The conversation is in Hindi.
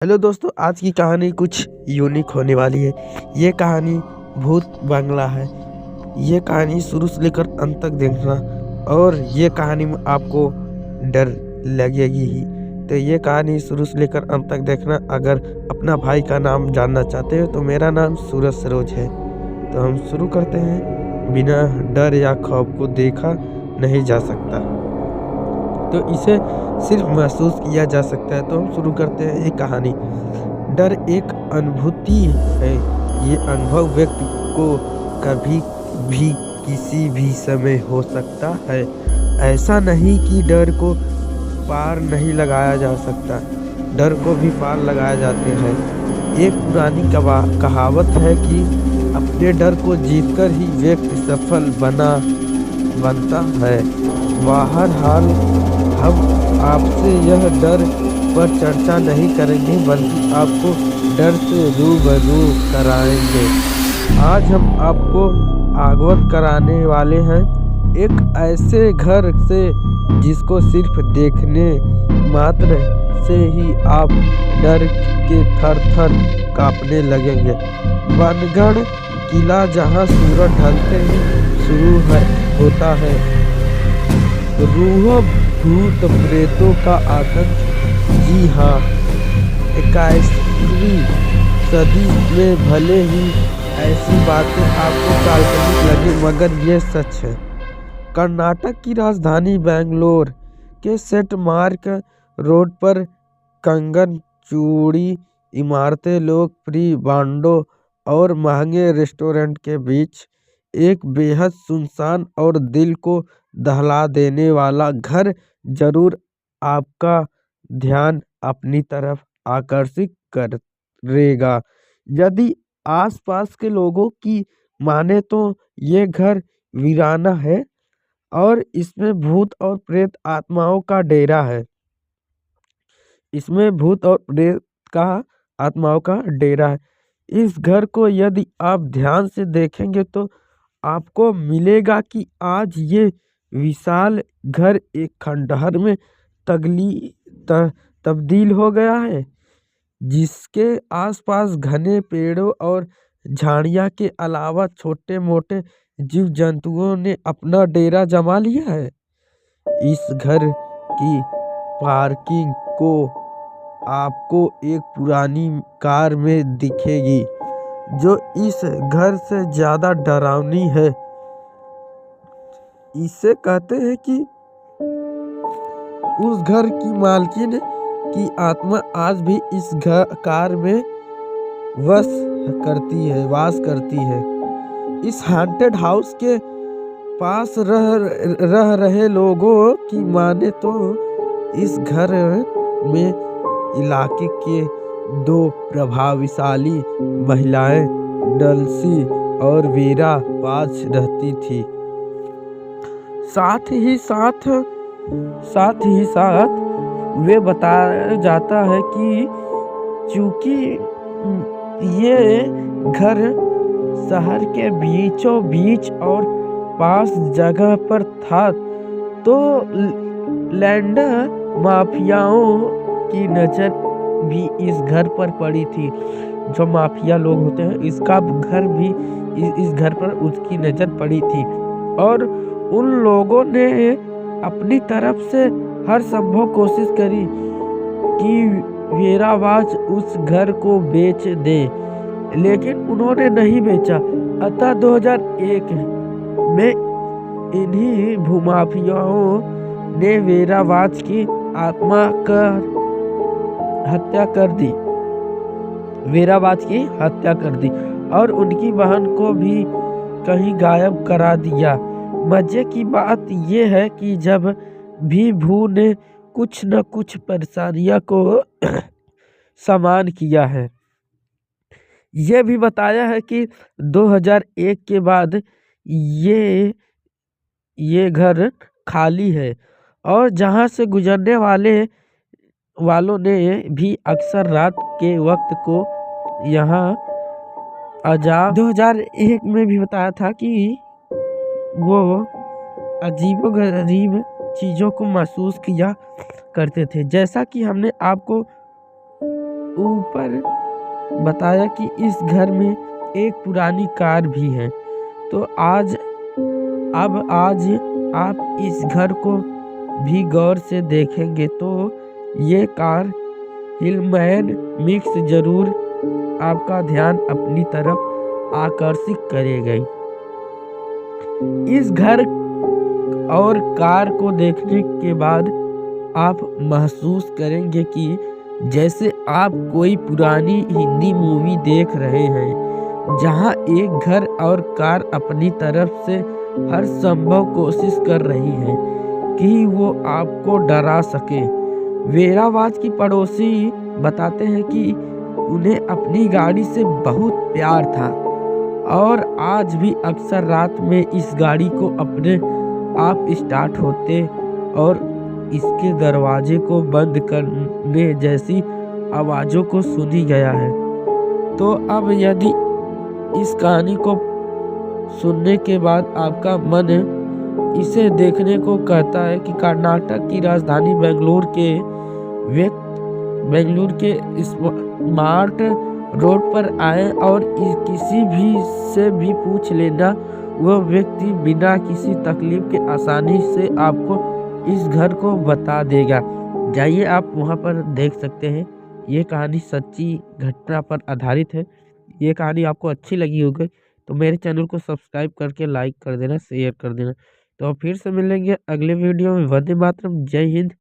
हेलो दोस्तों, आज की कहानी कुछ यूनिक होने वाली है। ये कहानी भूत बंगला है। ये कहानी शुरू से लेकर अंत तक देखना और ये कहानी में आपको डर लगेगी ही। तो ये कहानी शुरू से लेकर अंत तक देखना। अगर अपना भाई का नाम जानना चाहते हो तो मेरा नाम सूरज सरोज है। तो हम शुरू करते हैं। बिना डर या खौफ को देखा नहीं जा सकता, तो इसे सिर्फ महसूस किया जा सकता है। तो हम शुरू करते हैं ये कहानी। डर एक अनुभूति है। ये अनुभव व्यक्ति को कभी भी किसी भी समय हो सकता है। ऐसा नहीं कि डर को पार नहीं लगाया जा सकता, डर को भी पार लगाया जाते हैं। एक पुरानी कहावत है कि अपने डर को जीतकर ही व्यक्ति सफल बनता है। बहरहाल हम आपसे यह डर पर चर्चा नहीं करेंगे, बल्कि आपको डर से रूबरू कराएंगे। आज हम आपको अवगत कराने वाले हैं एक ऐसे घर से जिसको सिर्फ देखने मात्र से ही आप डर के थर-थर कांपने लगेंगे। बनगढ़ किला, जहां सूरज ढलते ही होता है। रूहों भूत प्रेतों का आतंक। जी हाँ, 21वीं सदी में भले ही ऐसी बातें आपको काल्पनिक लगे, मगर ये सच है। कर्नाटक की राजधानी बेंगलोर के सेंट मार्क रोड पर कंगन चूड़ी इमारतें, लोकप्रिय बांडों और महंगे रेस्टोरेंट के बीच एक बेहद सुनसान और दिल को दहला देने वाला घर जरूर आपका ध्यान अपनी तरफ आकर्षित करेगा। यदि आसपास के लोगों की माने तो ये घर वीराना है और इसमें भूत और प्रेत आत्माओं का डेरा है। इसमें भूत और प्रेत का आत्माओं का डेरा है। इस घर को यदि आप ध्यान से देखेंगे तो आपको मिलेगा कि आज ये विशाल घर एक खंडहर में तब्दील हो गया है, जिसके आसपास घने पेड़ों और झाड़ियां के अलावा छोटे मोटे जीव जंतुओं ने अपना डेरा जमा लिया है। इस घर की पार्किंग को आपको एक पुरानी कार में दिखेगी, जो इस घर से ज्यादा डरावनी है। इसे कहते हैं कि उस घर की मालकिन की आत्मा आज भी इस कार में वास करती है। इस हॉन्टेड हाउस के पास रह रहे लोगों की माने तो इस घर में इलाके के दो प्रभावशाली महिलाएं डल्सी और वीरा पाज रहती थी। साथ ही साथ वे बताया जाता है कि चूंकि ये घर शहर के बीचों बीच और पास जगह पर था, तो लैंड माफियाओं की नजर भी इस घर पर पड़ी थी। जो माफिया लोग होते हैं, इसका घर भी इस घर पर उसकी नजर पड़ी थी और उन लोगों ने अपनी तरफ से हर संभव कोशिश करी कि वीरावाज उस घर को बेच दे, लेकिन उन्होंने नहीं बेचा। अतः 2001 में इन्हीं भूमाफियाओं ने वीरावाज की आत्मा कर हत्या कर दी वीरावाज की हत्या कर दी और उनकी बहन को भी कहीं गायब करा दिया। मजे की बात यह है कि जब भी भू ने कुछ न कुछ परेशानियां को सामान किया है। यह भी बताया है कि 2001 के बाद ये घर खाली है और जहां से गुजरने वालों ने भी अक्सर रात के वक्त को यहाँ अजाब 2001 में भी बताया था कि वो अजीबोगरीब चीजों को महसूस किया करते थे। जैसा कि हमने आपको ऊपर बताया कि इस घर में एक पुरानी कार भी है। तो आज आप इस घर को भी गौर से देखेंगे तो ये कार हिलमैन मिक्स जरूर आपका ध्यान अपनी तरफ आकर्षित करेगी। इस घर और कार को देखने के बाद आप महसूस करेंगे कि जैसे आप कोई पुरानी हिंदी मूवी देख रहे हैं, जहां एक घर और कार अपनी तरफ से हर संभव कोशिश कर रही है कि वो आपको डरा सके। वेरावाज की पड़ोसी बताते हैं कि उन्हें अपनी गाड़ी से बहुत प्यार था और आज भी अक्सर रात में इस गाड़ी को अपने आप स्टार्ट होते और इसके दरवाजे को बंद करने जैसी आवाज़ों को सुनी गया है। तो अब यदि इस कहानी को सुनने के बाद आपका मन इसे देखने को कहता है कि कर्नाटक की राजधानी बेंगलुरु के स्मार्ट रोड पर आए और किसी भी से भी पूछ लेना, वह व्यक्ति बिना किसी तकलीफ के आसानी से आपको इस घर को बता देगा। जाइए आप वहां पर देख सकते हैं। ये कहानी सच्ची घटना पर आधारित है। ये कहानी आपको अच्छी लगी होगी तो मेरे चैनल को सब्सक्राइब करके लाइक कर देना, शेयर कर देना। तो फिर से मिलेंगे अगले वीडियो में। वंदे मातरम। जय हिंद।